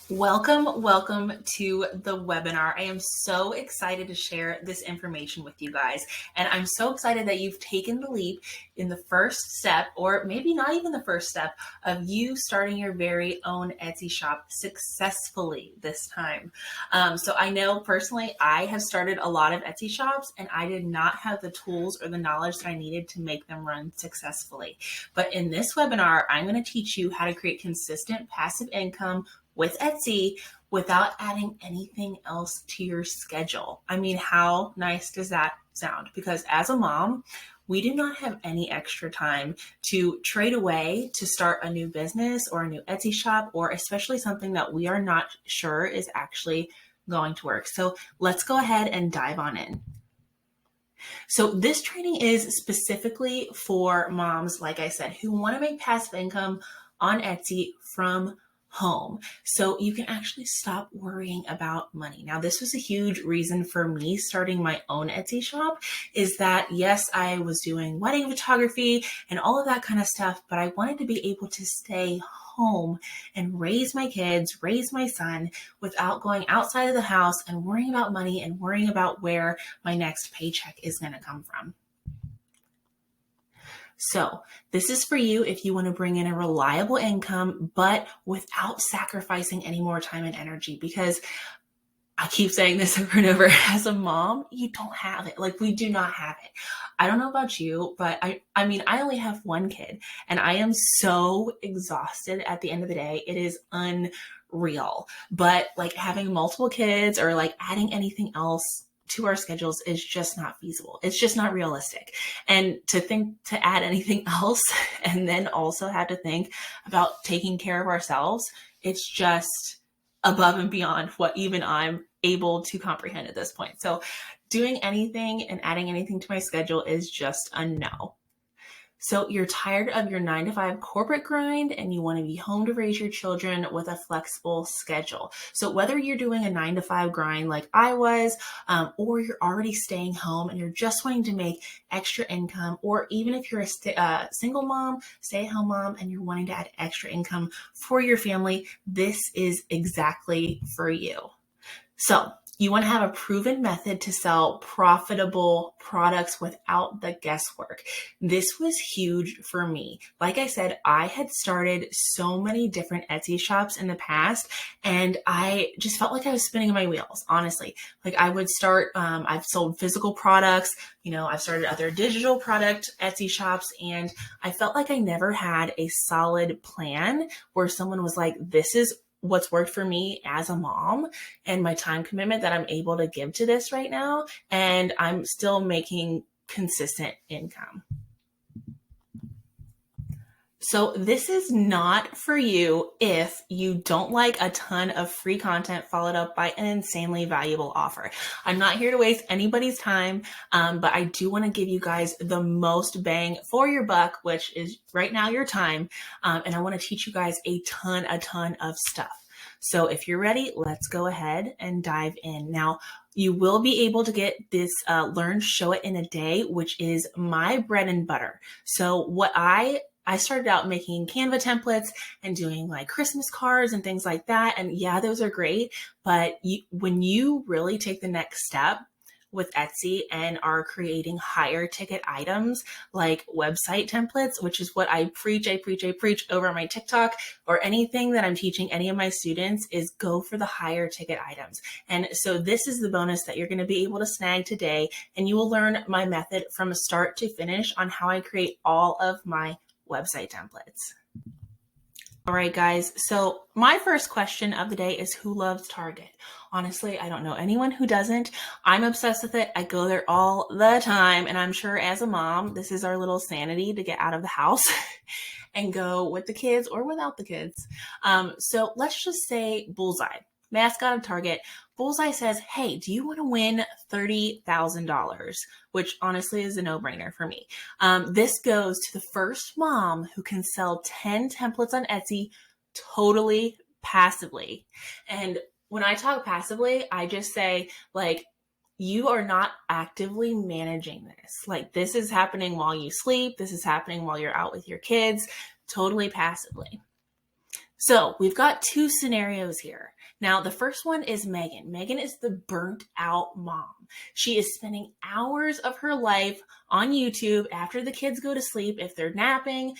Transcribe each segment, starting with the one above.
Welcome to the webinar. I am so excited to share this information with you guys. And I'm so excited that you've taken the leap in the first step, or maybe not even the first step, of you starting your very own Etsy shop successfully this time. So I know personally, I have started a lot of Etsy shops and I did not have the tools or the knowledge that I needed to make them run successfully. But in this webinar, I'm going to teach you how to create consistent passive income with Etsy without adding anything else to your schedule. I mean, how nice does that sound? Because as a mom, we do not have any extra time to trade away to start a new business or a new Etsy shop, or especially something that we are not sure is actually going to work. So let's go ahead and dive on in. So this training is specifically for moms, like I said, who want to make passive income on Etsy from home. So you can actually stop worrying about money. Now, this was a huge reason for me starting my own Etsy shop, is that yes, I was doing wedding photography and all of that kind of stuff, but I wanted to be able to stay home and raise my kids, raise my son without going outside of the house and worrying about money and worrying about where my next paycheck is going to come from. So this is for you if you want to bring in a reliable income, but without sacrificing any more time and energy, because I keep saying this over and over, as a mom, you don't have it. Like, we do not have it. I don't know about you, but I mean, I only have one kid and I am so exhausted at the end of the day. It is unreal. But like having multiple kids or like adding anything else to our schedules is just not feasible. It's just not realistic. And to think to add anything else and then also have to think about taking care of ourselves, it's just above and beyond what even I'm able to comprehend at this point. So doing anything and adding anything to my schedule is just a no. So you're tired of your 9-to-5 corporate grind and you want to be home to raise your children with a flexible schedule. So whether you're doing a 9-to-5 grind like I was, or you're already staying home and you're just wanting to make extra income, or even if you're a single mom, stay-at-home mom, and you're wanting to add extra income for your family, this is exactly for you. So you want to have a proven method to sell profitable products without the guesswork. This was huge for me. Like I said, I had started so many different Etsy shops in the past, and I just felt like I was spinning my wheels, honestly. Like I would start, I've sold physical products, I've started other digital product Etsy shops, and I felt like I never had a solid plan where someone was like, this is what's worked for me as a mom and my time commitment that I'm able to give to this right now. And I'm still making consistent income. So this is not for you if you don't like a ton of free content followed up by an insanely valuable offer. I'm not here to waste anybody's time, but I do want to give you guys the most bang for your buck, which is right now your time. And I want to teach you guys a ton of stuff. So if you're ready, let's go ahead and dive in. Now, you will be able to get this Learn, Show It in a Day, which is my bread and butter. So what I started out making Canva templates and doing like Christmas cards and things like that. And yeah, those are great. But when you really take the next step with Etsy and are creating higher ticket items like website templates, which is what I preach over my TikTok, or anything that I'm teaching any of my students, is go for the higher ticket items. And so this is the bonus that you're going to be able to snag today. And you will learn my method from start to finish on how I create all of my website templates. All right, guys. So my first question of the day is, who loves Target? Honestly, I don't know anyone who doesn't. I'm obsessed with it. I go there all the time. And I'm sure as a mom, this is our little sanity to get out of the house and go with the kids or without the kids. So let's just say Bullseye, mascot of Target. Bullseye says, hey, do you want to win $30,000? Which honestly is a no-brainer for me. This goes to the first mom who can sell 10 templates on Etsy totally passively. And when I talk passively, I just say, like, you are not actively managing this. Like, this is happening while you sleep. This is happening while you're out with your kids, totally passively. So we've got two scenarios here. Now, the first one is Megan. Megan is the burnt out mom. She is spending hours of her life on YouTube after the kids go to sleep. If they're napping,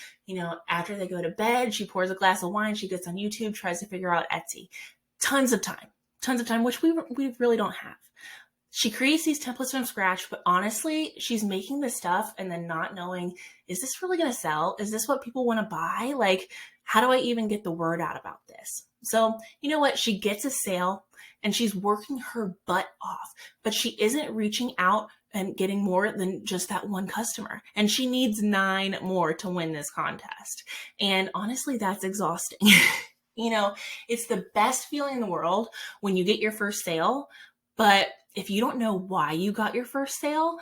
after they go to bed, she pours a glass of wine, she gets on YouTube, tries to figure out Etsy. Tons of time, which we really don't have. She creates these templates from scratch, but honestly, she's making this stuff and then not knowing, is this really going to sell? Is this what people want to buy? Like, how do I even get the word out about this? So, you know what? She gets a sale and she's working her butt off, but she isn't reaching out and getting more than just that one customer. And she needs 9 more to win this contest. And honestly, that's exhausting. It's the best feeling in the world when you get your first sale, but if you don't know why you got your first sale,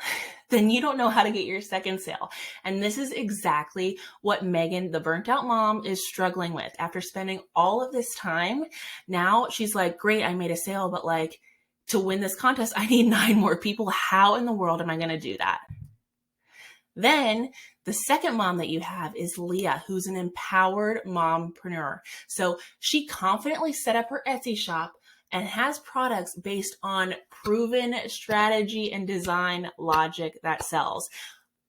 then you don't know how to get your second sale. And this is exactly what Megan, the burnt out mom, is struggling with. After spending all of this time, now she's like, great, I made a sale, but like, to win this contest, I need 9 more people. How in the world am I going to do that? Then the second mom that you have is Leah, who's an empowered mompreneur. So she confidently set up her Etsy shop and has products based on proven strategy and design logic that sells.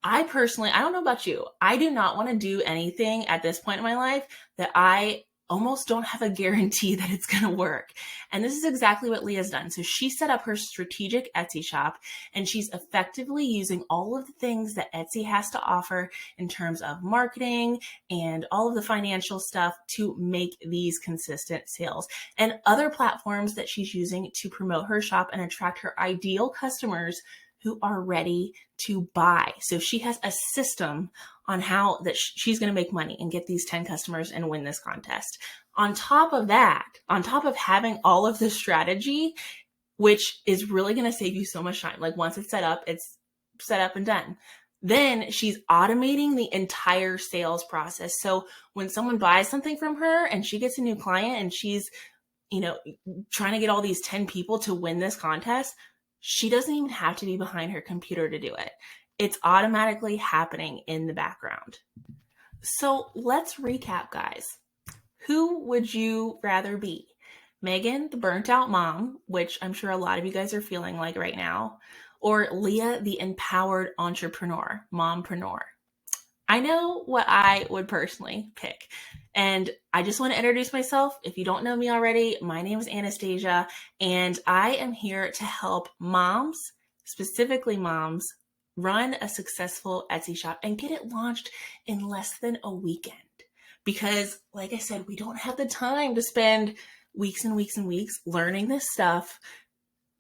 I don't know about you, I do not want to do anything at this point in my life that I almost don't have a guarantee that it's going to work. And this is exactly what Leah's done. So she set up her strategic Etsy shop and she's effectively using all of the things that Etsy has to offer in terms of marketing and all of the financial stuff to make these consistent sales, and other platforms that she's using to promote her shop and attract her ideal customers who are ready to buy. So she has a system on how that she's going to make money and get these 10 customers and win this contest. On top of that, on top of having all of the strategy, which is really going to save you so much time. Like once it's set up and done. Then she's automating the entire sales process. So when someone buys something from her and she gets a new client and she's, trying to get all these 10 people to win this contest, she doesn't even have to be behind her computer to do it. It's automatically happening in the background. So let's recap, guys. Who would you rather be? Megan, the burnt out mom, which I'm sure a lot of you guys are feeling like right now, or Leah, the empowered entrepreneur, mompreneur? I know what I would personally pick. And I just want to introduce myself. If you don't know me already, my name is Anastasia, and I am here to help moms, specifically moms, run a successful Etsy shop and get it launched in less than a weekend. Because like I said, we don't have the time to spend weeks and weeks and weeks learning this stuff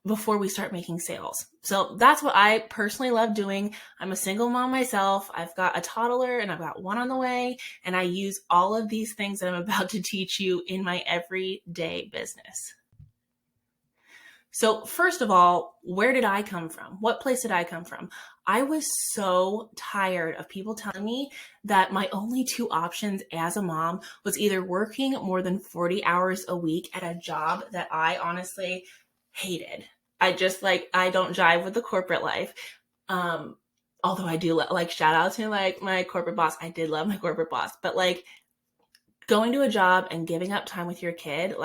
before we start making sales. So that's what I personally love doing. I'm a single mom myself. I've got a toddler and I've got one on the way. And I use all of these things that I'm about to teach you in my everyday business. So first of all, where did I come from? What place did I come from? I was so tired of people telling me that my only 2 options as a mom was either working more than 40 hours a week at a job that I honestly hated. I don't jive with the corporate life. Although I do shout out to my corporate boss. I did love my corporate boss, but going to a job and giving up time with your kid,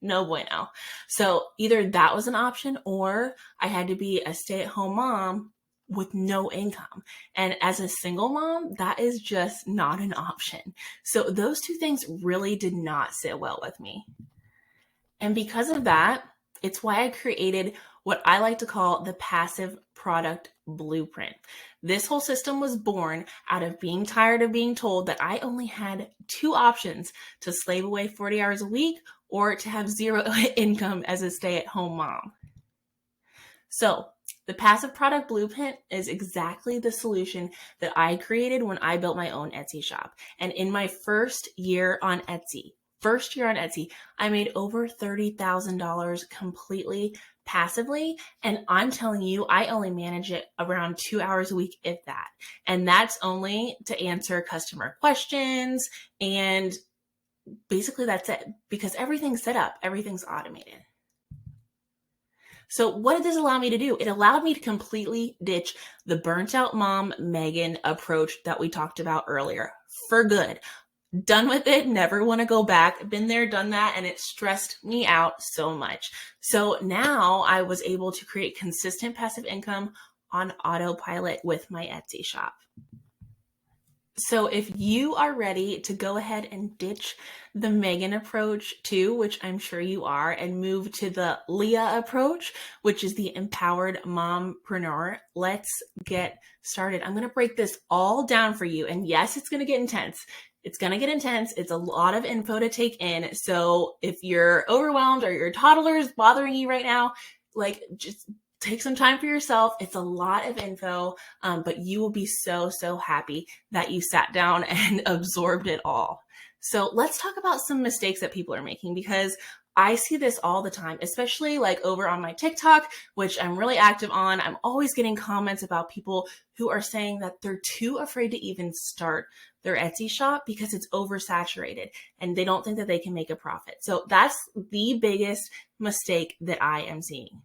no bueno. So either that was an option or I had to be a stay-at-home mom with no income. And as a single mom, that is just not an option. So those 2 things really did not sit well with me. And because of that, it's why I created what I like to call the passive product blueprint. This whole system was born out of being tired of being told that I only had 2 options: to slave away 40 hours a week or to have 0 income as a stay-at-home mom. So the passive product blueprint is exactly the solution that I created when I built my own Etsy shop. And in my first year on Etsy, I made over $30,000 completely passively. And I'm telling you, I only manage it around 2 hours a week, if that. And that's only to answer customer questions. And basically that's it, because everything's set up, everything's automated. So what did this allow me to do? It allowed me to completely ditch the burnt out mom, Megan approach that we talked about earlier for good. Done with it, never want to go back. Been there, done that, and it stressed me out so much. So now I was able to create consistent passive income on autopilot with my Etsy shop. So if you are ready to go ahead and ditch the Megan approach too, which I'm sure you are, and move to the Leah approach, which is the empowered mompreneur, let's get started. I'm going to break this all down for you. And yes, it's going to get intense. It's going to get intense. It's a lot of info to take in. So if you're overwhelmed or your toddler is bothering you right now, like just take some time for yourself. It's a lot of info, but you will be so, so happy that you sat down and absorbed it all. So let's talk about some mistakes that people are making, because I see this all the time, especially like over on my TikTok, which I'm really active on. I'm always getting comments about people who are saying that they're too afraid to even start their Etsy shop because it's oversaturated and they don't think that they can make a profit. So that's the biggest mistake that I am seeing.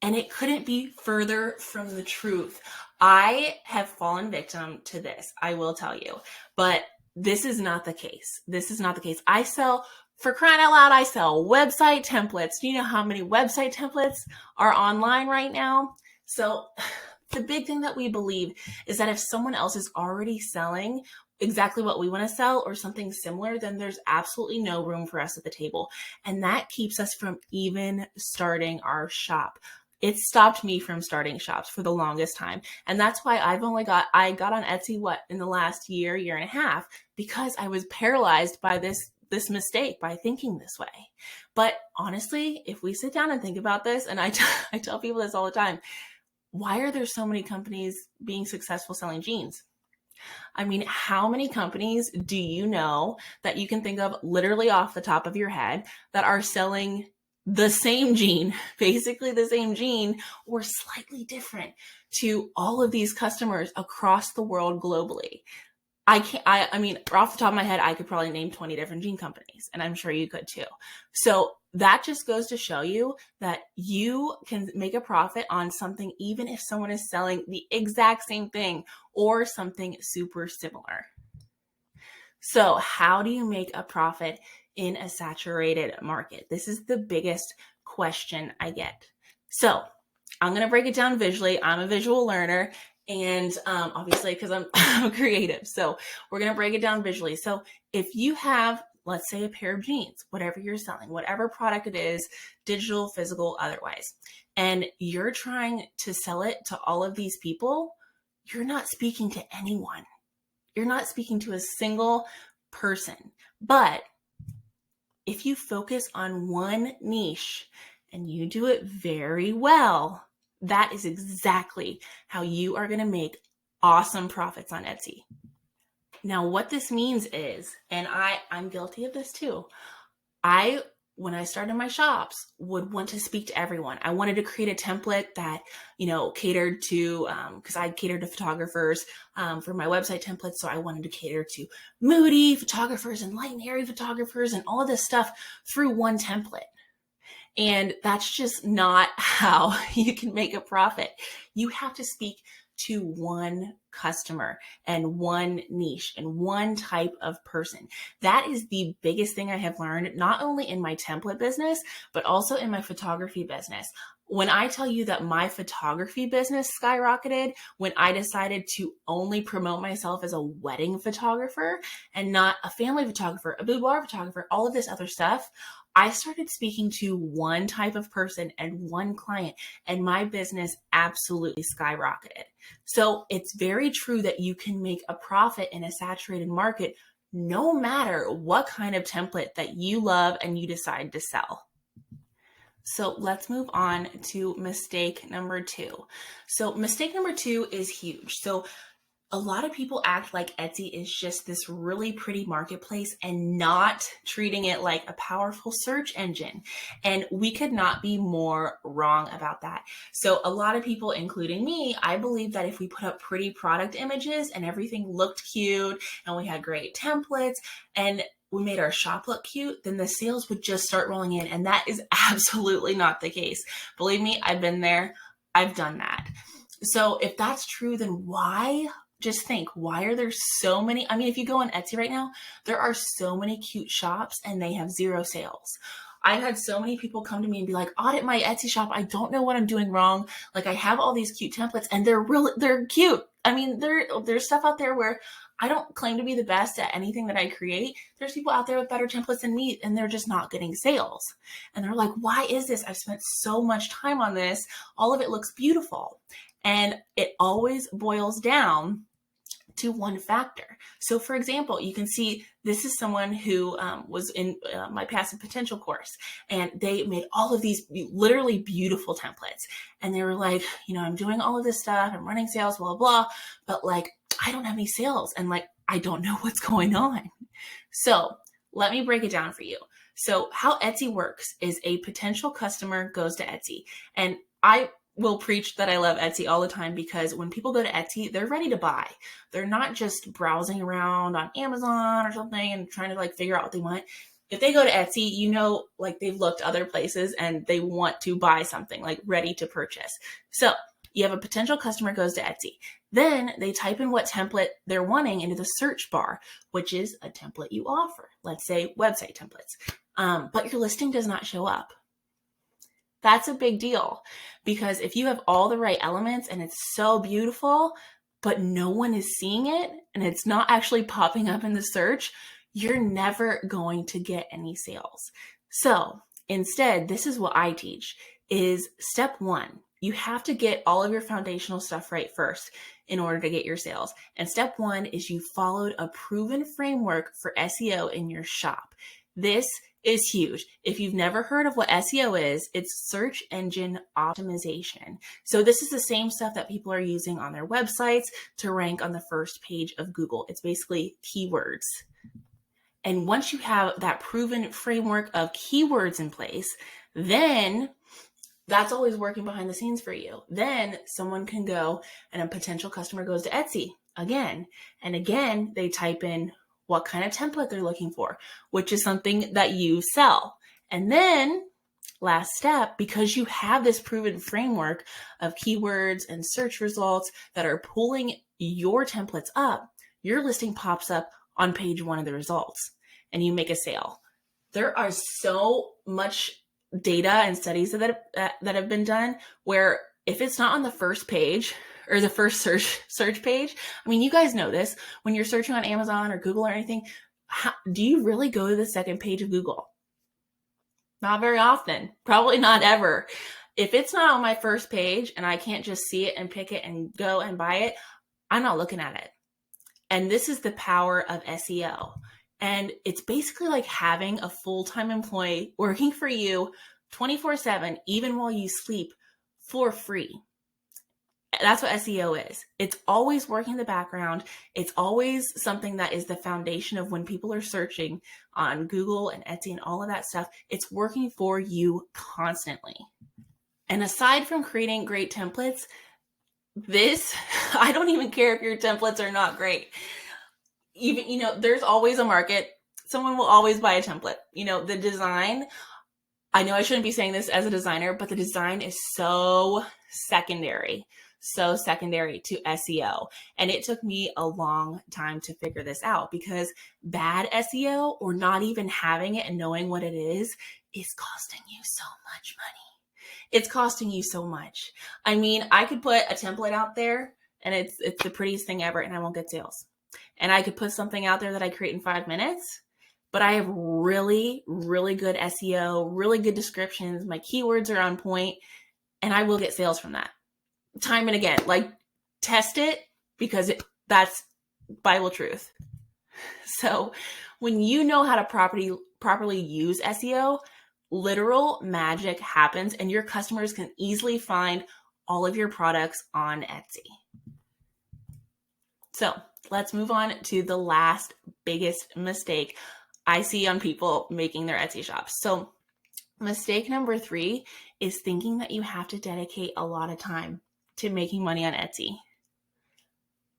And it couldn't be further from the truth. I have fallen victim to this, I will tell you, but this is not the case. This is not the case. I sell, for crying out loud, I sell website templates. Do you know how many website templates are online right now? So the big thing that we believe is that if someone else is already selling exactly what we want to sell or something similar, then there's absolutely no room for us at the table. And that keeps us from even starting our shop. It stopped me from starting shops for the longest time. And that's why I got on Etsy, in the last year and a half, because I was paralyzed by this mistake, by thinking this way. But honestly, if we sit down and think about this, and I tell people this all the time, why are there so many companies being successful selling jeans? I mean, how many companies do you know that you can think of literally off the top of your head that are selling the same jean, basically the same jean, or slightly different to all of these customers across the world globally? I mean, off the top of my head, I could probably name 20 different jean companies, and I'm sure you could too. So that just goes to show you that you can make a profit on something, even if someone is selling the exact same thing or something super similar. So how do you make a profit in a saturated market? This is the biggest question I get. So I'm going to break it down visually. I'm a visual learner, and obviously because I'm creative. So we're going to break it down visually. So if you have, let's say, a pair of jeans, whatever you're selling, whatever product it is, digital, physical, otherwise, and you're trying to sell it to all of these people, you're not speaking to anyone. You're not speaking to a single person. But if you focus on one niche and you do it very well, that is exactly how you are going to make awesome profits on Etsy. Now, what this means is, and I'm guilty of this too, when I started my shops, would want to speak to everyone. I wanted to create a template that, catered to, because I catered to photographers for my website templates. So I wanted to cater to moody photographers and light and airy photographers and all of this stuff through one template. And that's just not how you can make a profit. You have to speak to one customer and one niche and one type of person. That is the biggest thing I have learned, not only in my template business, but also in my photography business. When I tell you that my photography business skyrocketed, when I decided to only promote myself as a wedding photographer and not a family photographer, a boudoir photographer, all of this other stuff, I started speaking to one type of person and one client, and my business absolutely skyrocketed. So it's very true that you can make a profit in a saturated market, no matter what kind of template that you love and you decide to sell. So let's move on to mistake number 2. So mistake number 2 is huge. So a lot of people act like Etsy is just this really pretty marketplace and not treating it like a powerful search engine. And we could not be more wrong about that. So a lot of people, including me, I believe that if we put up pretty product images and everything looked cute and we had great templates and we made our shop look cute, then the sales would just start rolling in. And that is absolutely not the case. Believe me, I've been there. I've done that. So if that's true, then why just think, why are there so many? I mean, if you go on Etsy right now, there are so many cute shops and they have zero sales. I've had so many people come to me and be like, audit my Etsy shop. I don't know what I'm doing wrong. Like, I have all these cute templates and they're cute. I mean, there's stuff out there where I don't claim to be the best at anything that I create. There's people out there with better templates than me, and they're just not getting sales. And they're like, why is this? I've spent so much time on this. All of it looks beautiful. And it always boils down to one factor. So for example, you can see this is someone who was in my passive potential course, and they made all of these literally beautiful templates. And they were like, I'm doing all of this stuff, I'm running sales, blah, blah, but like, I don't have any sales and like, I don't know what's going on. So let me break it down for you. So how Etsy works is a potential customer goes to Etsy, and I will preach that I love Etsy all the time, because when people go to Etsy, they're ready to buy. They're not just browsing around on Amazon or something and trying to like figure out what they want. If they go to Etsy, like they've looked other places and they want to buy something, like ready to purchase. So you have a potential customer goes to Etsy. Then they type in what template they're wanting into the search bar, which is a template you offer. Let's say website templates. But your listing does not show up. That's a big deal, because if you have all the right elements and it's so beautiful, but no one is seeing it and it's not actually popping up in the search, you're never going to get any sales. So instead, this is what I teach is step one. You have to get all of your foundational stuff right first in order to get your sales. And step one is you followed a proven framework for SEO in your shop. This is huge. If you've never heard of what SEO is, it's search engine optimization. So this is the same stuff that people are using on their websites to rank on the first page of Google. It's basically keywords. And once you have that proven framework of keywords in place, then that's always working behind the scenes for you. Then someone can go, and a potential customer goes to Etsy again. And again, they type in what kind of template they're looking for, which is something that you sell. And then last step, because you have this proven framework of keywords and search results that are pulling your templates up, your listing pops up on page one of the results and you make a sale. There are so much data and studies that have been done where if it's not on the first page or the first search page, I mean, you guys know this, when you're searching on Amazon or Google or anything, do you really go to the second page of Google? Not very often, probably not ever. If it's not on my first page and I can't just see it and pick it and go and buy it, I'm not looking at it. And this is the power of SEO. And it's basically like having a full-time employee working for you 24/7, even while you sleep, for free. That's what SEO is. It's always working in the background. It's always something that is the foundation of when people are searching on Google and Etsy and all of that stuff. It's working for you constantly. And aside from creating great templates, I don't even care if your templates are not great. Even, there's always a market. Someone will always buy a template. The design, I know I shouldn't be saying this as a designer, but the design is so secondary to SEO. And it took me a long time to figure this out, because bad SEO or not even having it and knowing what it is costing you so much money. It's costing you so much. I mean, I could put a template out there and it's the prettiest thing ever and I won't get sales. And I could put something out there that I create in 5 minutes, but I have really, really good SEO, really good descriptions. My keywords are on point, and I will get sales from that. Time and again, like, test it, because that's Bible truth. So when you know how to properly use SEO, literal magic happens, and your customers can easily find all of your products on Etsy. So let's move on to the last biggest mistake I see on people making their Etsy shops. So mistake number 3 is thinking that you have to dedicate a lot of time to making money on Etsy.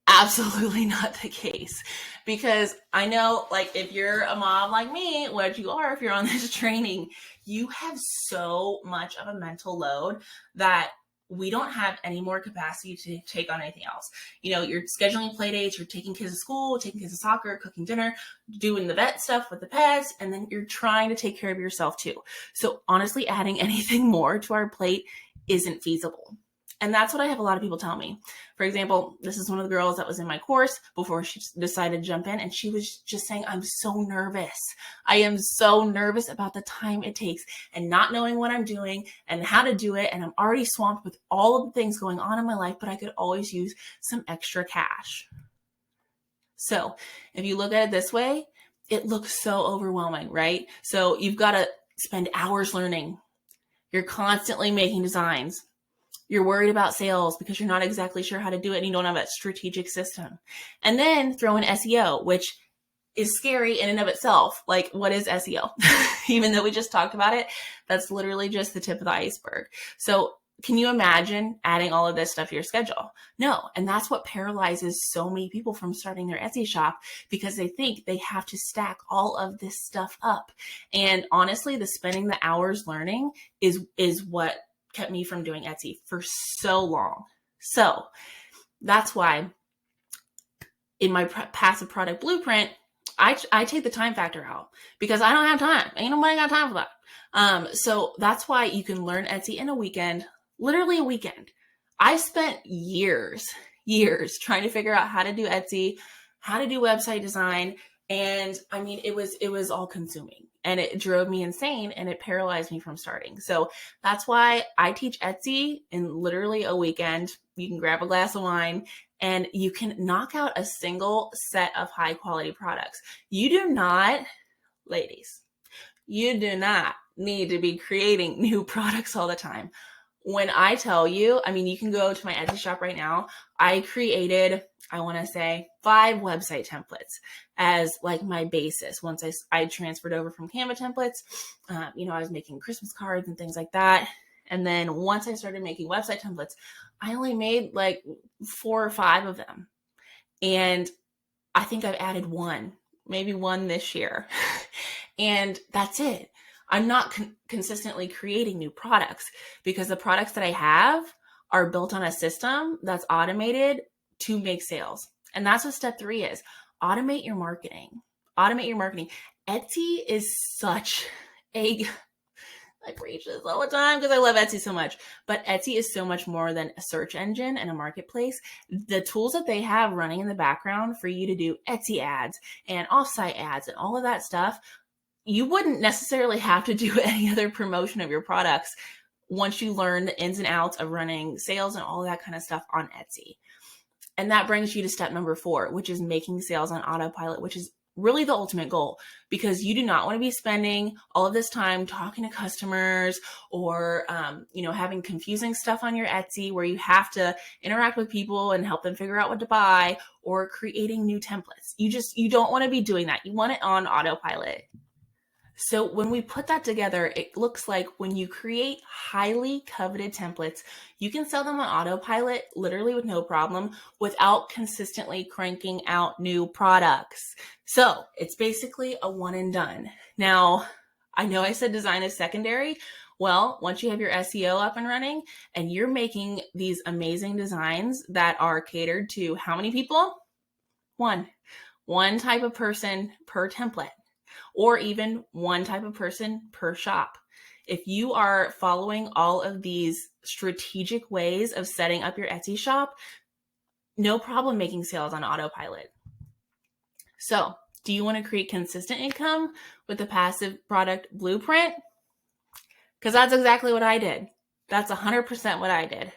Absolutely not the case. Because I know, like, if you're a mom like me, what you are if you're on this training, you have so much of a mental load that we don't have any more capacity to take on anything else. You know, you're scheduling play dates, you're taking kids to school, taking kids to soccer, cooking dinner, doing the vet stuff with the pets, and then you're trying to take care of yourself too. So honestly, adding anything more to our plate isn't feasible. And that's what I have a lot of people tell me. For example, this is one of the girls that was in my course before she decided to jump in. And she was just saying, I'm so nervous. I am so nervous about the time it takes and not knowing what I'm doing and how to do it. And I'm already swamped with all of the things going on in my life, but I could always use some extra cash. So if you look at it this way, it looks so overwhelming, right? So you've got to spend hours learning. You're constantly making designs. You're worried about sales because you're not exactly sure how to do it and you don't have a strategic system. And then throw in SEO, which is scary in and of itself. Like, what is SEO? Even though we just talked about it, that's literally just the tip of the iceberg. So can you imagine adding all of this stuff to your schedule? No. And that's what paralyzes so many people from starting their Etsy shop, because they think they have to stack all of this stuff up. And honestly, the spending the hours learning is what kept me from doing Etsy for so long. So that's why in my passive product blueprint, I take the time factor out because I don't have time. Ain't nobody got time for that. So that's why you can learn Etsy in a weekend, literally a weekend. I spent years trying to figure out how to do Etsy, how to do website design. And I mean, it was all consuming and it drove me insane and it paralyzed me from starting. So that's why I teach Etsy in literally a weekend. You can grab a glass of wine and you can knock out a single set of high quality products. You do not, ladies, you do not need to be creating new products all the time. When I tell you, I mean, you can go to my Etsy shop right now. I created, I want to say 5 website templates as like my basis. Once I transferred over from Canva templates, I was making Christmas cards and things like that. And then once I started making website templates, I only made like 4 or 5 of them. And I think I've added maybe one this year. And that's it. I'm not consistently creating new products because the products that I have are built on a system that's automated to make sales. And that's what step 3 is. Automate your marketing. Automate your marketing. Etsy is such a, I preach this all the time because I love Etsy so much, but Etsy is so much more than a search engine and a marketplace. The tools that they have running in the background for you to do Etsy ads and offsite ads and all of that stuff, you wouldn't necessarily have to do any other promotion of your products once you learn the ins and outs of running sales and all that kind of stuff on Etsy. And that brings you to step number 4, which is making sales on autopilot, which is really the ultimate goal, because you do not want to be spending all of this time talking to customers or, having confusing stuff on your Etsy where you have to interact with people and help them figure out what to buy, or creating new templates. You don't want to be doing that. You want it on autopilot. So when we put that together, it looks like when you create highly coveted templates, you can sell them on autopilot literally with no problem without consistently cranking out new products. So it's basically a one and done. Now, I know I said design is secondary. Well, once you have your SEO up and running and you're making these amazing designs that are catered to how many people? One type of person per template. Or even one type of person per shop. If you are following all of these strategic ways of setting up your Etsy shop, no problem making sales on autopilot. So, do you want to create consistent income with the passive product blueprint? Because that's exactly what I did. That's 100% what I did.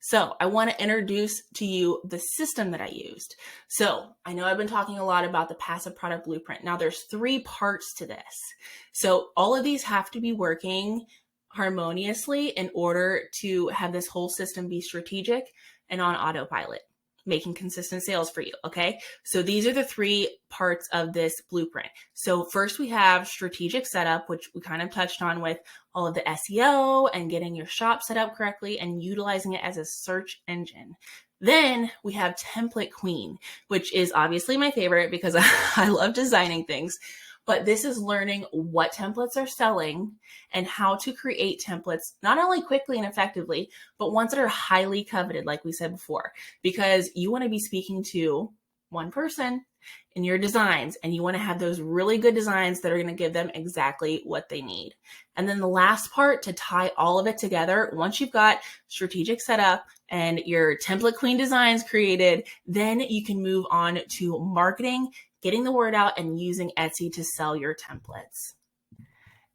So I want to introduce to you the system that I used. So I know I've been talking a lot about the passive product blueprint. Now there's 3 parts to this. So all of these have to be working harmoniously in order to have this whole system be strategic and on autopilot, making consistent sales for you. Okay. So these are the 3 parts of this blueprint. So first we have strategic setup, which we kind of touched on with all of the SEO and getting your shop set up correctly and utilizing it as a search engine. Then we have template queen, which is obviously my favorite because I love designing things. but this is learning what templates are selling and how to create templates, not only quickly and effectively, but ones that are highly coveted, like we said before, because you want to be speaking to one person in your designs, and you want to have those really good designs that are going to give them exactly what they need. And then the last part, to tie all of it together, once you've got strategic setup and your template queen designs created, then you can move on to marketing, getting the word out, and using Etsy to sell your templates.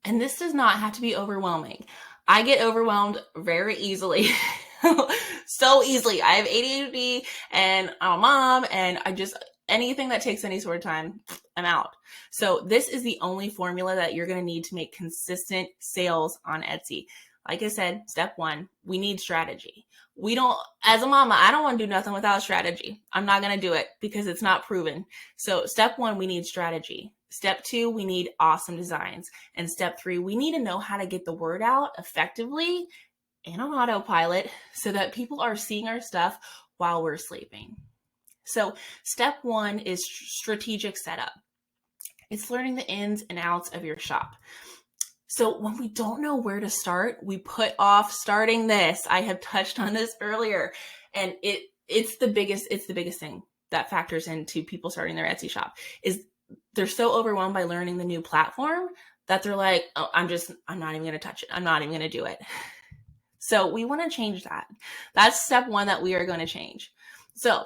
And this does not have to be overwhelming. I get overwhelmed very easily. So easily. I have ADHD and I'm a mom, and anything that takes any sort of time, I'm out. So this is the only formula that you're going to need to make consistent sales on Etsy. Like I said, step one, we need strategy. As a mama, I don't want to do nothing without strategy. I'm not going to do it because it's not proven. So step one, we need strategy. Step two, we need awesome designs. And step three, we need to know how to get the word out effectively and on autopilot so that people are seeing our stuff while we're sleeping. So step one is strategic setup. It's learning the ins and outs of your shop. So when we don't know where to start, we put off starting this. I have touched on this earlier, and it's the biggest thing that factors into people starting their Etsy shop is they're so overwhelmed by learning the new platform that they're like, oh, I'm not even going to touch it. I'm not even going to do it. So we want to change that. That's step one that we are going to change. So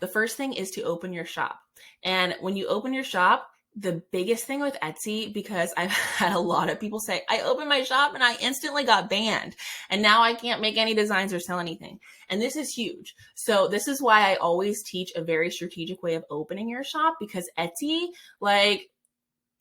the first thing is to open your shop. And when you open your shop, the biggest thing with Etsy, because I've had a lot of people say, I opened my shop and I instantly got banned. And now I can't make any designs or sell anything. And this is huge. So this is why I always teach a very strategic way of opening your shop, because Etsy,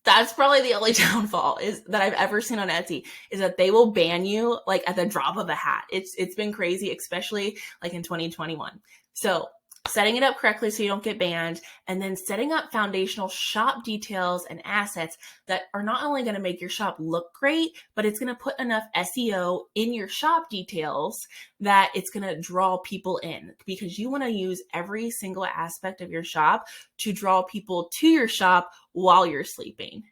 that's probably the only downfall is that I've ever seen on Etsy is that they will ban you at the drop of a hat. It's been crazy, especially in 2021. So setting it up correctly so you don't get banned, and then setting up foundational shop details and assets that are not only going to make your shop look great, but it's going to put enough SEO in your shop details that it's going to draw people in, because you want to use every single aspect of your shop to draw people to your shop while you're sleeping.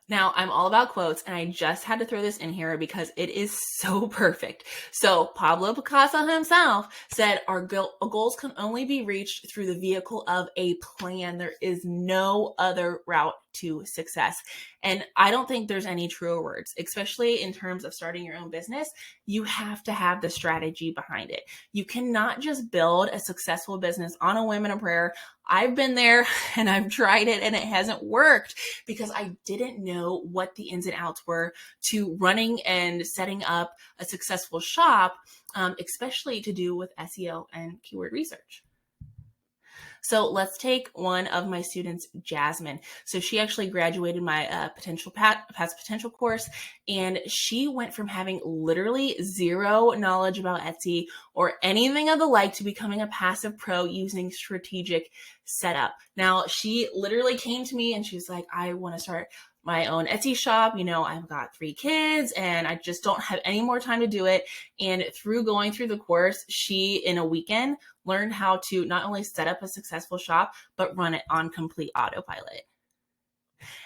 Now, I'm all about quotes, and I just had to throw this in here because it is so perfect. So Pablo Picasso himself said, our goals can only be reached through the vehicle of a plan. There is no other route to success. And I don't think there's any truer words, especially in terms of starting your own business. You have to have the strategy behind it. You cannot just build a successful business on a whim and a prayer. I've been there and I've tried it and it hasn't worked because I didn't know what the ins and outs were to running and setting up a successful shop, especially to do with SEO and keyword research. So let's take one of my students, Jasmine. So she actually graduated my Past Potential course, and she went from having literally zero knowledge about Etsy or anything of the like to becoming a passive pro using strategic setup. Now, she literally came to me and she was like, I want to start my own Etsy shop. I've got 3 kids and I just don't have any more time to do it. And through going through the course, she, in a weekend, learned how to not only set up a successful shop, but run it on complete autopilot.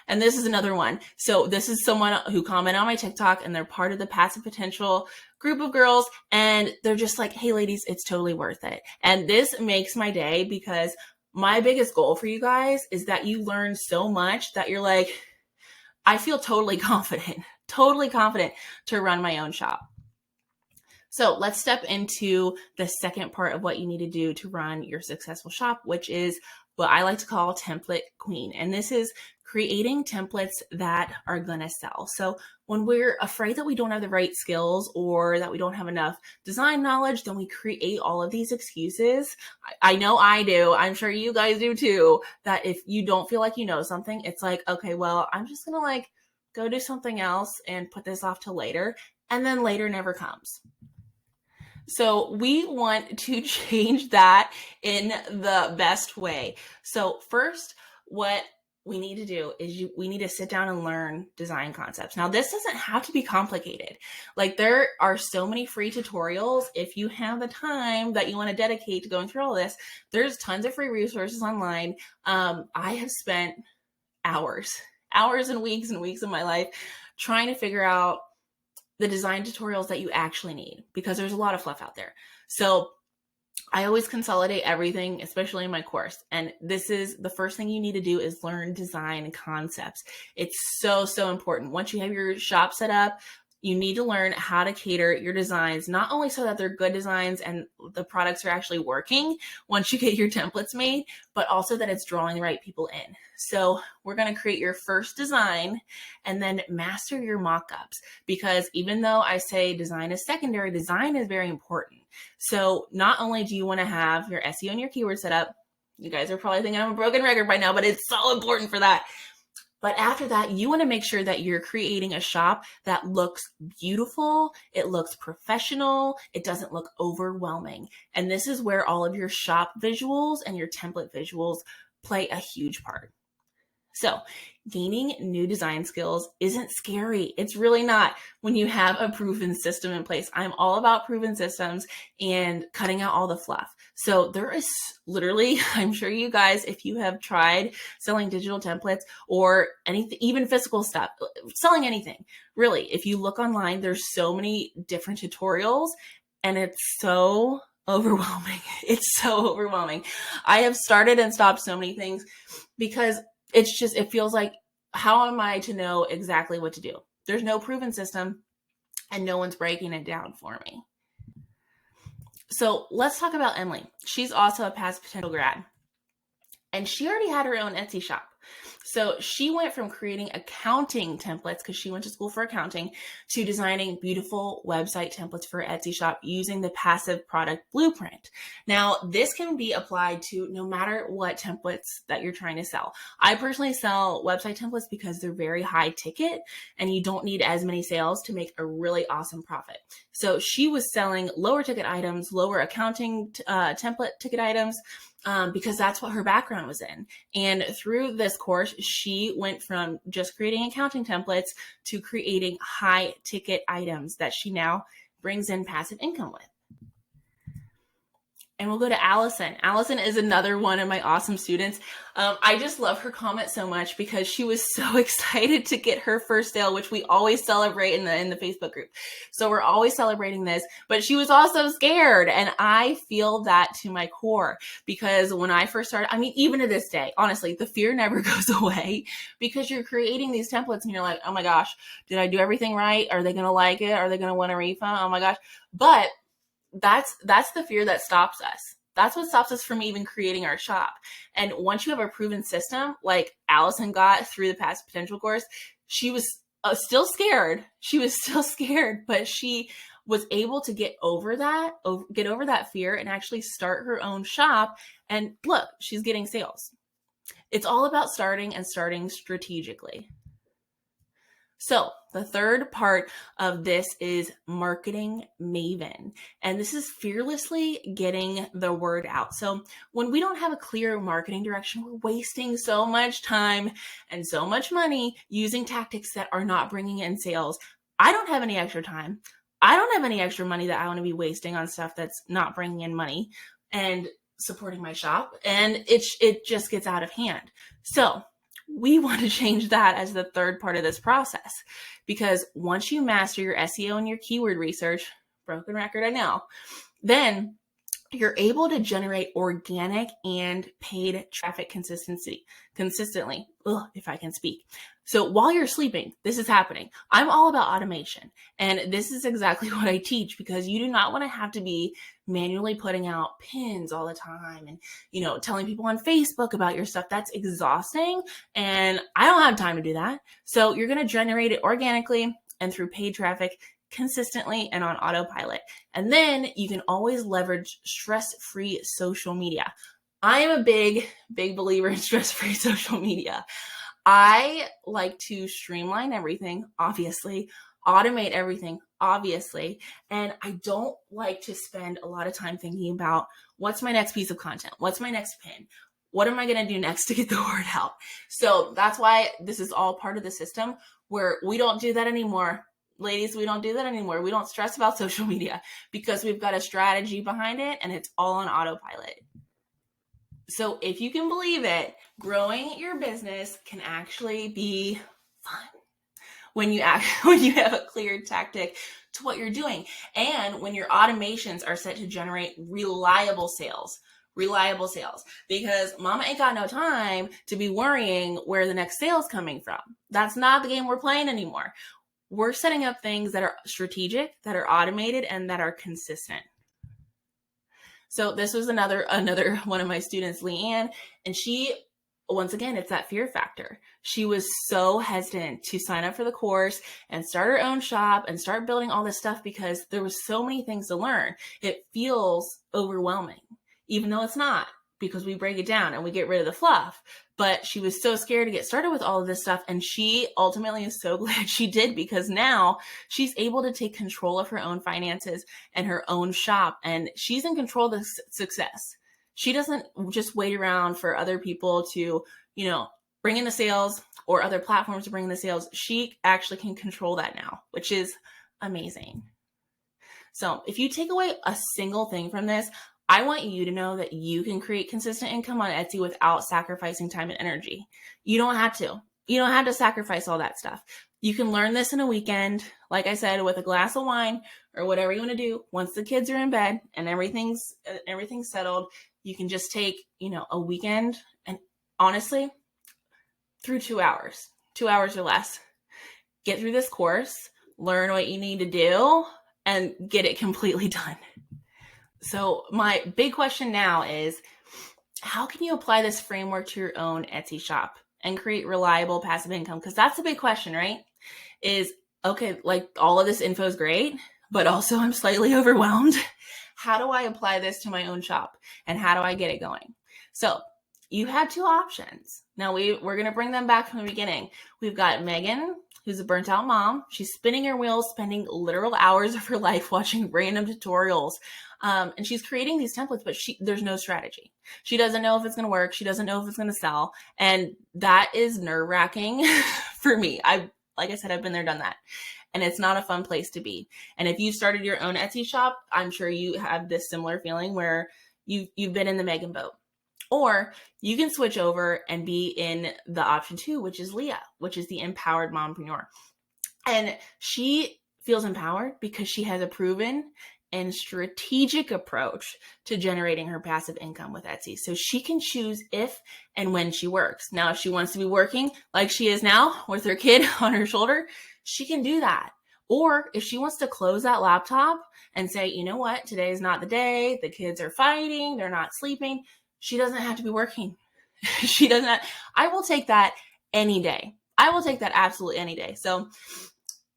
And this is another one. So this is someone who commented on my TikTok, and they're part of the Passive Potential group of girls. And they're just like, hey ladies, it's totally worth it. And this makes my day, because my biggest goal for you guys is that you learn so much that you're like, I feel totally confident to run my own shop. So let's step into the second part of what you need to do to run your successful shop, which is what I like to call template queen. And this is creating templates that are going to sell. So when we're afraid that we don't have the right skills or that we don't have enough design knowledge, then we create all of these excuses. I know I do. I'm sure you guys do too, that if you don't feel like you know something, it's like, okay, well, I'm just going to go do something else and put this off till later. And then later never comes. So we want to change that in the best way. So first, what we need to do is we need to sit down and learn design concepts. Now, this doesn't have to be complicated. There are so many free tutorials. If you have the time that you want to dedicate to going through all this, there's tons of free resources online. I have spent hours and weeks of my life trying to figure out the design tutorials that you actually need, because there's a lot of fluff out there. So I always consolidate everything, especially in my course. And this is the first thing you need to do is learn design concepts. It's so, so important. Once you have your shop set up, you need to learn how to cater your designs, not only so that they're good designs and the products are actually working once you get your templates made, but also that it's drawing the right people in. So we're going to create your first design and then master your mock-ups, because even though I say design is secondary, design is very important. So not only do you want to have your SEO and your keyword set up, you guys are probably thinking I'm a broken record by now, but it's so important for that. But after that, you want to make sure that you're creating a shop that looks beautiful, it looks professional, it doesn't look overwhelming. And this is where all of your shop visuals and your template visuals play a huge part. So gaining new design skills isn't scary. It's really not when you have a proven system in place. I'm all about proven systems and cutting out all the fluff. So there is literally, I'm sure you guys, if you have tried selling digital templates or anything, even physical stuff, selling anything, really, if you look online, there's so many different tutorials and it's so overwhelming. It's so overwhelming. I have started and stopped so many things because it feels like, how am I to know exactly what to do? There's no proven system and no one's breaking it down for me. So let's talk about Emily. She's also a past potential grad, and she already had her own Etsy shop. So she went from creating accounting templates, because she went to school for accounting, to designing beautiful website templates for her Etsy shop using the passive product blueprint. Now, this can be applied to no matter what templates that you're trying to sell. I personally sell website templates because they're very high ticket and you don't need as many sales to make a really awesome profit. So she was selling lower ticket items, lower accounting template ticket items, because that's what her background was in. And through this course, she went from just creating accounting templates to creating high ticket items that she now brings in passive income with. And we'll go to Allison. Allison is another one of my awesome students. I just love her comment so much because she was so excited to get her first sale, which we always celebrate in the Facebook group. So we're always celebrating this, but she was also scared. And I feel that to my core, because when I first started, I mean, even to this day, honestly, the fear never goes away, because you're creating these templates and you're like, oh my gosh, did I do everything right? Are they going to like it? Are they going to want a refund? Oh my gosh. But that's the fear that stops us. That's what stops us from even creating our shop. And once you have a proven system, like Allison got through the past potential course, she was still scared. She was still scared, but she was able to get over that fear and actually start her own shop. And look, she's getting sales. It's all about starting strategically. So the third part of this is marketing maven, and this is fearlessly getting the word out. So when we don't have a clear marketing direction, we're wasting so much time and so much money using tactics that are not bringing in sales. I don't have any extra time. I don't have any extra money that I want to be wasting on stuff that's not bringing in money and supporting my shop, and it just gets out of hand. So we want to change that as the third part of this process, because once you master your SEO and your keyword research, broken record, I know, then you're able to generate organic and paid traffic consistently. If I can speak. So while you're sleeping, this is happening. I'm all about automation. And this is exactly what I teach, because you do not want to have to be manually putting out pins all the time and, telling people on Facebook about your stuff. That's exhausting. And I don't have time to do that. So you're going to generate it organically and through paid traffic consistently and on autopilot. And then you can always leverage stress-free social media. I am a big believer in stress-free social media. I like to streamline everything, obviously, automate everything, obviously, and I don't like to spend a lot of time thinking about what's my next piece of content, what's my next pin, what am I going to do next to get the word out. So that's why this is all part of the system where we don't do that anymore. Ladies, we don't do that anymore. We don't stress about social media because we've got a strategy behind it and it's all on autopilot. So if you can believe it, growing your business can actually be fun when you have a clear tactic to what you're doing, and when your automations are set to generate reliable sales. Because mama ain't got no time to be worrying where the next sale's coming from. That's not the game we're playing anymore. We're setting up things that are strategic, that are automated, and that are consistent. So this was another one of my students, Leanne, and she, once again, it's that fear factor. She was so hesitant to sign up for the course and start her own shop and start building all this stuff because there was so many things to learn. It feels overwhelming, even though it's not, because we break it down and we get rid of the fluff. But she was so scared to get started with all of this stuff. And she ultimately is so glad she did, because now she's able to take control of her own finances and her own shop. And she's in control of the success. She doesn't just wait around for other people to, bring in the sales, or other platforms to bring in the sales. She actually can control that now, which is amazing. So if you take away a single thing from this, I want you to know that you can create consistent income on Etsy without sacrificing time and energy. You don't have to. You don't have to sacrifice all that stuff. You can learn this in a weekend, like I said, with a glass of wine or whatever you want to do. Once the kids are in bed and everything's settled, you can just take, a weekend, and honestly, through 2 hours or less, get through this course, learn what you need to do, and get it completely done. So my big question now is, how can you apply this framework to your own Etsy shop and create reliable passive income? Because that's the big question, right? Is, okay, like all of this info is great, but also I'm slightly overwhelmed. How do I apply this to my own shop, and how do I get it going? So you have two options. Now we're going to bring them back from the beginning. We've got Megan, who's a burnt out mom. She's spinning her wheels, spending literal hours of her life watching random tutorials. And she's creating these templates, but there's no strategy. She doesn't know if it's going to work. She doesn't know if it's going to sell. And that is nerve-wracking for me. Like I said, I've been there, done that. And it's not a fun place to be. And if you started your own Etsy shop, I'm sure you have this similar feeling where you've been in the Megan boat. Or you can switch over and be in the option 2, which is Leah, which is the empowered mompreneur. And she feels empowered because she has a proven and strategic approach to generating her passive income with Etsy. So she can choose if and when she works. Now, if she wants to be working like she is now with her kid on her shoulder, she can do that. Or if she wants to close that laptop and say, you know what, today is not the day, the kids are fighting, they're not sleeping, she doesn't have to be working. I will take that any day. I will take that absolutely any day. So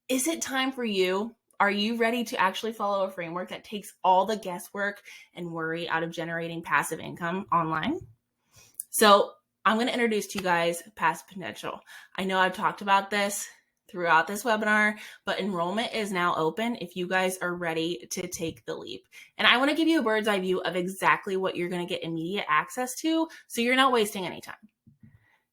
is it time for you? Are you ready to actually follow a framework that takes all the guesswork and worry out of generating passive income online? So I'm going to introduce to you guys Passive Potential. I know I've talked about this throughout this webinar, but enrollment is now open if you guys are ready to take the leap. And I want to give you a bird's eye view of exactly what you're going to get immediate access to, so you're not wasting any time.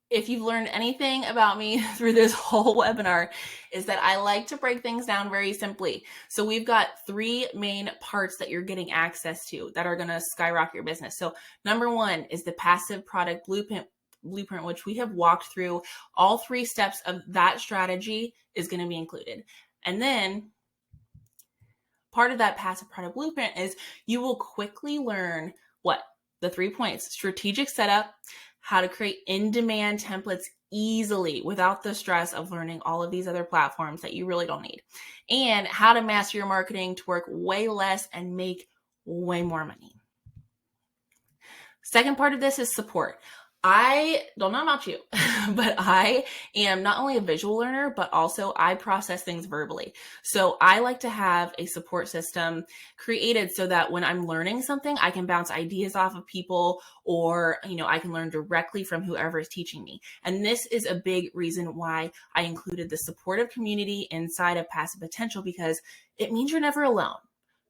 If you've learned anything about me through this whole webinar, is that I like to break things down very simply. So we've got 3 main parts that you're getting access to that are going to skyrocket your business. So number 1 is the passive product blueprint, which we have walked through. All 3 steps of that strategy is going to be included. And then part of that passive product blueprint is you will quickly learn what? The 3 points: strategic setup, how to create in-demand templates easily without the stress of learning all of these other platforms that you really don't need, and how to master your marketing to work way less and make way more money. Second part of this is support. I don't know about you, but I am not only a visual learner, but also I process things verbally. So I like to have a support system created so that when I'm learning something, I can bounce ideas off of people, or, I can learn directly from whoever is teaching me. And this is a big reason why I included the supportive community inside of Passive Potential, because it means you're never alone.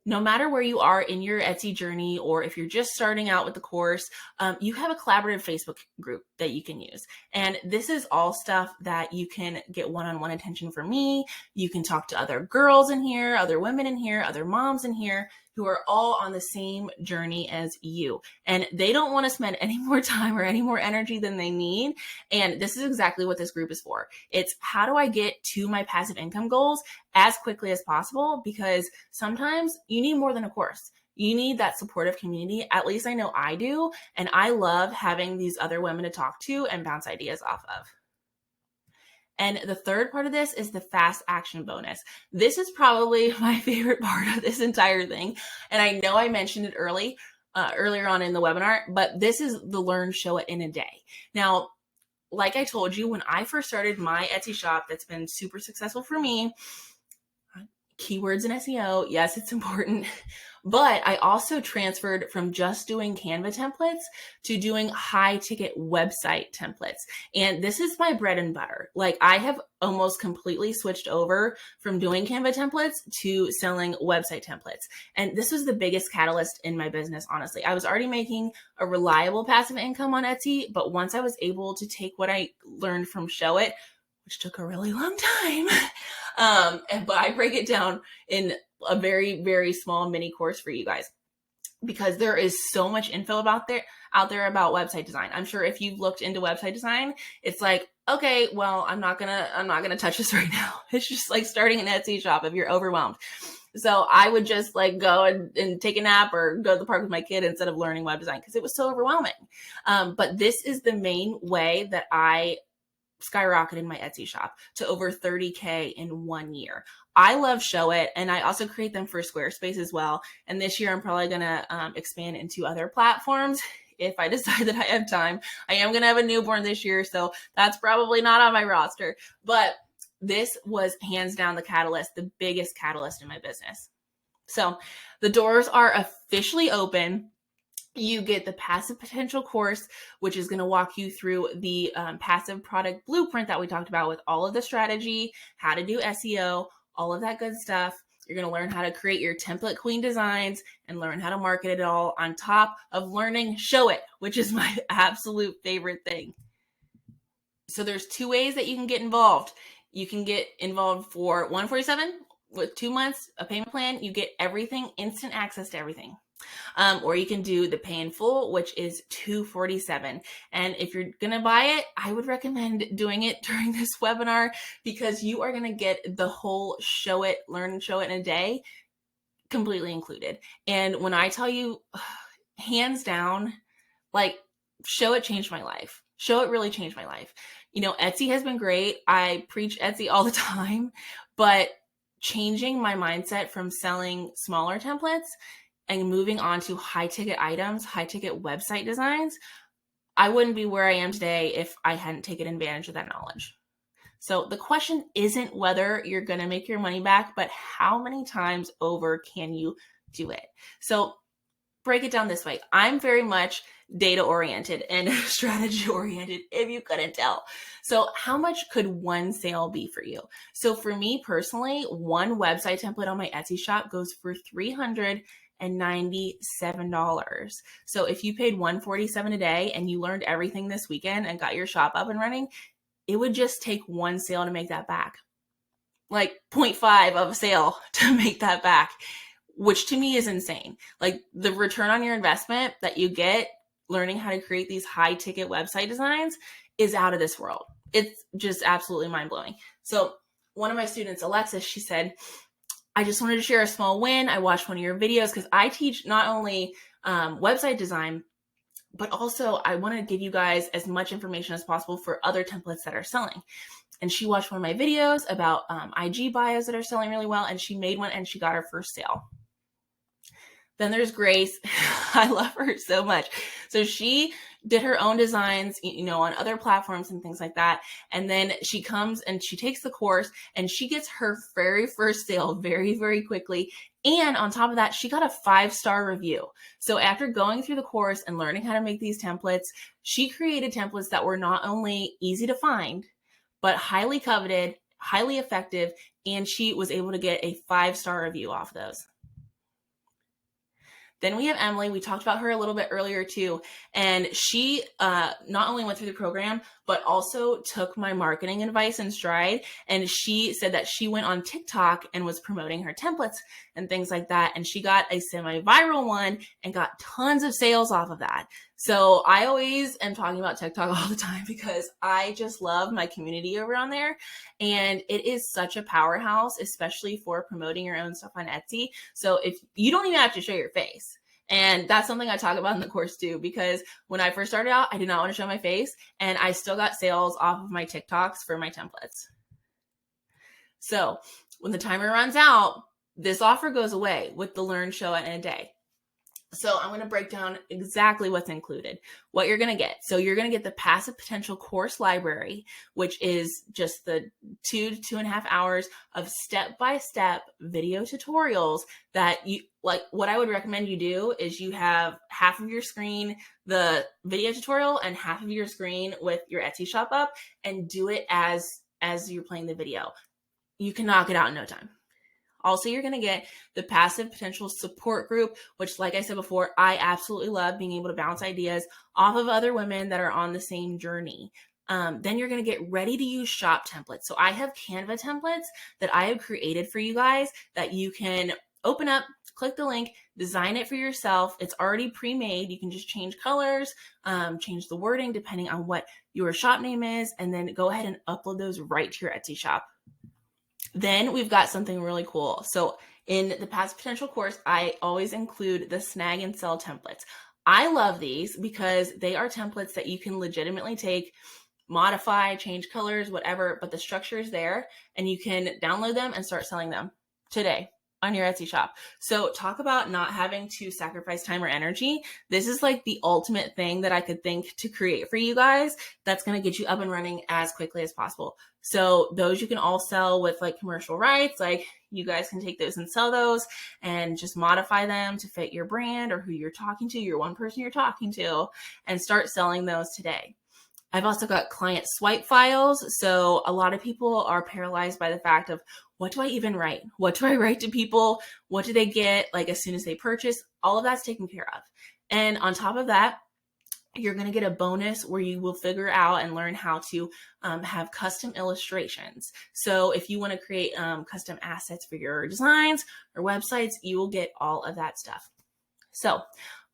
No matter where you are in your Etsy journey, or if you're just starting out with the course, you have a collaborative Facebook group that you can use. And this is all stuff that you can get one-on-one attention from me. You can talk to other girls in here, other women in here, other moms in here. who are all on the same journey as you. And they don't want to spend any more time or any more energy than they need. And this is exactly what this group is for. It's how do I get to my passive income goals as quickly as possible? Because sometimes you need more than a course. You need that supportive community. At least I know I do. And I love having these other women to talk to and bounce ideas off of. And the third part of this is the fast action bonus. This is probably my favorite part of this entire thing. And I know I mentioned it earlier on in the webinar, but this is the learn, show it in a day. Now, like I told you, when I first started my Etsy shop that's been super successful for me, keywords and SEO, yes, it's important. But I also transferred from just doing Canva templates to doing high ticket website templates. And this is my bread and butter. Like I have almost completely switched over from doing Canva templates to selling website templates. And this was the biggest catalyst in my business, honestly. I was already making a reliable passive income on Etsy, but once I was able to take what I learned from Show It, which took a really long time, but I break it down in a very, very small mini course for you guys, because there is so much info out there about website design. I'm sure if you've looked into website design, it's like, okay, well, I'm not gonna touch this right now. It's just like starting an Etsy shop if you're overwhelmed. So I would just like go and take a nap or go to the park with my kid instead of learning web design because it was so overwhelming. But this is the main way that I skyrocketed my Etsy shop to over 30K in 1 year. I love Show It, and I also create them for Squarespace as well. And this year I'm probably going to expand into other platforms if I decide that I have time. I am going to have a newborn this year, so that's probably not on my roster. But this was hands down the catalyst, the biggest catalyst in my business. So the doors are officially open. You get the passive potential course, which is going to walk you through the passive product blueprint that we talked about with all of the strategy, how to do SEO, all of that good stuff. You're going to learn how to create your template queen designs and learn how to market it all on top of learning Show It, which is my absolute favorite thing. So there's two ways that you can get involved. You can get involved for $147 with 2 months, a payment plan. You get everything, instant access to everything. Or you can do the pay in full, which is $247. And if you're going to buy it, I would recommend doing it during this webinar because you are going to get the whole Show It, learn and show it in a day completely included. And when I tell you, hands down, like Show It changed my life. Show It really changed my life. You know, Etsy has been great. I preach Etsy all the time, but changing my mindset from selling smaller templates and moving on to high ticket items, high ticket website designs, I wouldn't be where I am today if I hadn't taken advantage of that knowledge. So the question isn't whether you're going to make your money back, but how many times over can you do it? So break it down this way. I'm very much data oriented and strategy oriented, if you couldn't tell. So how much could one sale be for you? So for me personally, one website template on my Etsy shop goes for $397. So if you paid $147 a day and you learned everything this weekend and got your shop up and running, it would just take one sale to make that back. Like 0.5 of a sale to make that back, which to me is insane. Like the return on your investment that you get learning how to create these high ticket website designs is out of this world. It's just absolutely mind blowing. So one of my students, Alexis, she said, I just wanted to share a small win. I watched one of your videos because I teach not only website design, but also I want to give you guys as much information as possible for other templates that are selling. And she watched one of my videos about IG bios that are selling really well, and she made one and she got her first sale. Then there's Grace. I love her so much. So she did her own designs, you know, on other platforms and things like that. And then she comes and she takes the course and she gets her very first sale very, very quickly. And on top of that, she got a 5-star review. So after going through the course and learning how to make these templates, she created templates that were not only easy to find, but highly coveted, highly effective. And she was able to get a 5-star review off those. Then we have Emily. We talked about her a little bit earlier too. And she not only went through the program, but also took my marketing advice in stride. And she said that she went on TikTok and was promoting her templates and things like that. And she got a semi-viral one and got tons of sales off of that. So I always am talking about TikTok all the time because I just love my community over on there. And it is such a powerhouse, especially for promoting your own stuff on Etsy. So if you don't even have to show your face. And that's something I talk about in the course too, because when I first started out, I did not want to show my face, and I still got sales off of my TikToks for my templates. So when the timer runs out, this offer goes away with the Learn, Show It in a Day. So I'm going to break down exactly what's included, what you're going to get. So you're going to get the Passive Potential course library, which is just the 2 to 2.5 hours of step-by-step video tutorials that you like. What I would recommend you do is you have half of your screen, the video tutorial, and half of your screen with your Etsy shop up, and do it as you're playing the video. You can knock it out in no time. Also, you're going to get the Passive Potential support group, which, like I said before, I absolutely love being able to bounce ideas off of other women that are on the same journey. Then you're going to get ready to use shop templates. So I have Canva templates that I have created for you guys that you can open up, click the link, design it for yourself. It's already pre-made. You can just change colors, change the wording depending on what your shop name is, and then go ahead and upload those right to your Etsy shop. Then we've got something really cool. So in the Passive Potential course, I always include the snag and sell templates. I love these because they are templates that you can legitimately take, modify, change colors, whatever, but the structure is there and you can download them and start selling them today on your Etsy shop. So talk about not having to sacrifice time or energy. This is like the ultimate thing that I could think to create for you guys that's going to get you up and running as quickly as possible. So those you can all sell with like commercial rights. Like you guys can take those and sell those and just modify them to fit your brand or who you're talking to, your one person you're talking to, and start selling those today. I've also got client swipe files. So a lot of people are paralyzed by the fact of, what do I even write? What do I write to people? What do they get like as soon as they purchase? All of that's taken care of. And on top of that, you're going to get a bonus where you will figure out and learn how to have custom illustrations. So if you want to create custom assets for your designs or websites, you will get all of that stuff. So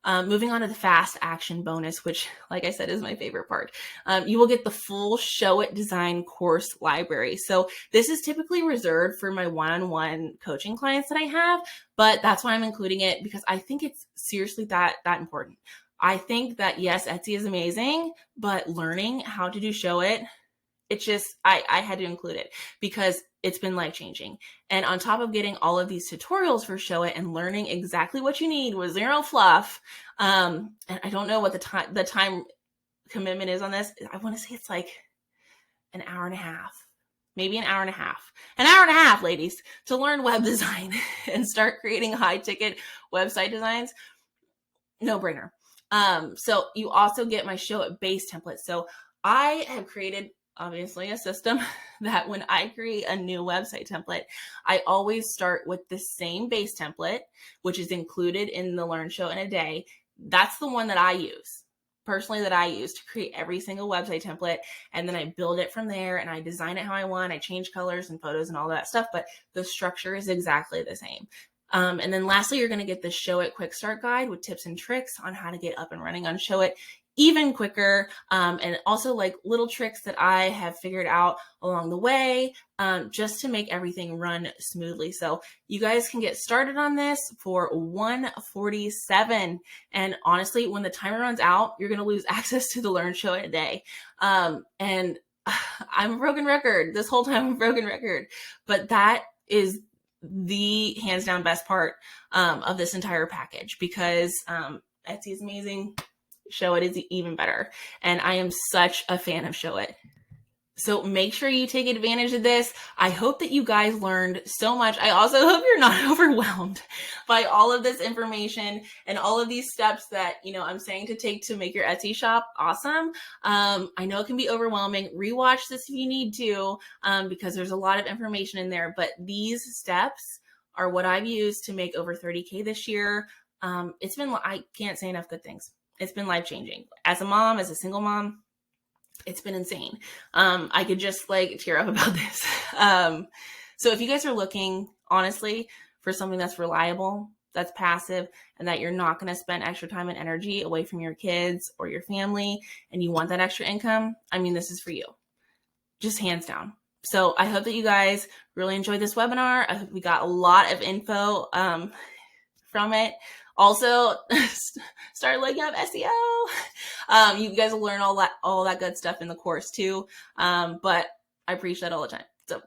moving on to the fast action bonus, which, like I said, is my favorite part. You will get the full Show It design course library. So this is typically reserved for my one-on-one coaching clients that I have, but that's why I'm including it because I think it's seriously that important. I think that yes, Etsy is amazing, but learning how to do Show It, it's just, I had to include it because it's been life-changing. And on top of getting all of these tutorials for Show It and learning exactly what you need with zero fluff, and I don't know what the time commitment is on this. I want to say it's like an hour and a half, maybe an hour and a half, ladies, to learn web design and start creating high-ticket website designs. No brainer. So you also get my Show It base template. So I have created obviously a system that when I create a new website template, I always start with the same base template, which is included in the Learn, Show in a Day. That's the one that I use personally, that I use to create every single website template. And then I build it from there and I design it how I want. I change colors and photos and all that stuff, but the structure is exactly the same. And then lastly, you're going to get the Show It Quick Start Guide with tips and tricks on how to get up and running on Show It even quicker. And also like little tricks that I have figured out along the way, just to make everything run smoothly. So you guys can get started on this for $147. And honestly, when the timer runs out, you're going to lose access to the Learn, Show It a Day. And I'm a broken record. This whole time I'm a broken record, but that is the hands down best part of this entire package because Etsy is amazing. Show It is even better. And I am such a fan of Show It. So make sure you take advantage of this. I hope that you guys learned so much. I also hope you're not overwhelmed by all of this information and all of these steps that, I'm saying to take to make your Etsy shop awesome. I know it can be overwhelming. Rewatch this if you need to, because there's a lot of information in there, but these steps are what I've used to make over 30K this year. I can't say enough good things. It's been life-changing. As a mom, as a single mom, it's been insane. I could just like tear up about this. So if you guys are looking, honestly, for something that's reliable, that's passive, and that you're not going to spend extra time and energy away from your kids or your family, and you want that extra income, I mean, this is for you. Just hands down. So I hope that you guys really enjoyed this webinar. I hope we got a lot of info from it. Also, start looking up SEO. You guys will learn all that good stuff in the course too. But I preach that all the time. So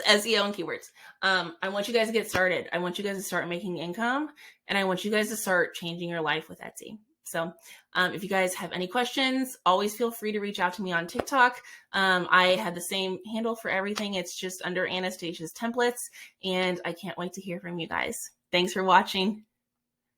SEO and keywords. I want you guys to get started. I want you guys to start making income, and I want you guys to start changing your life with Etsy. So if you guys have any questions, always feel free to reach out to me on TikTok. I have the same handle for everything. It's just under Anastasia's templates, and I can't wait to hear from you guys. Thanks for watching.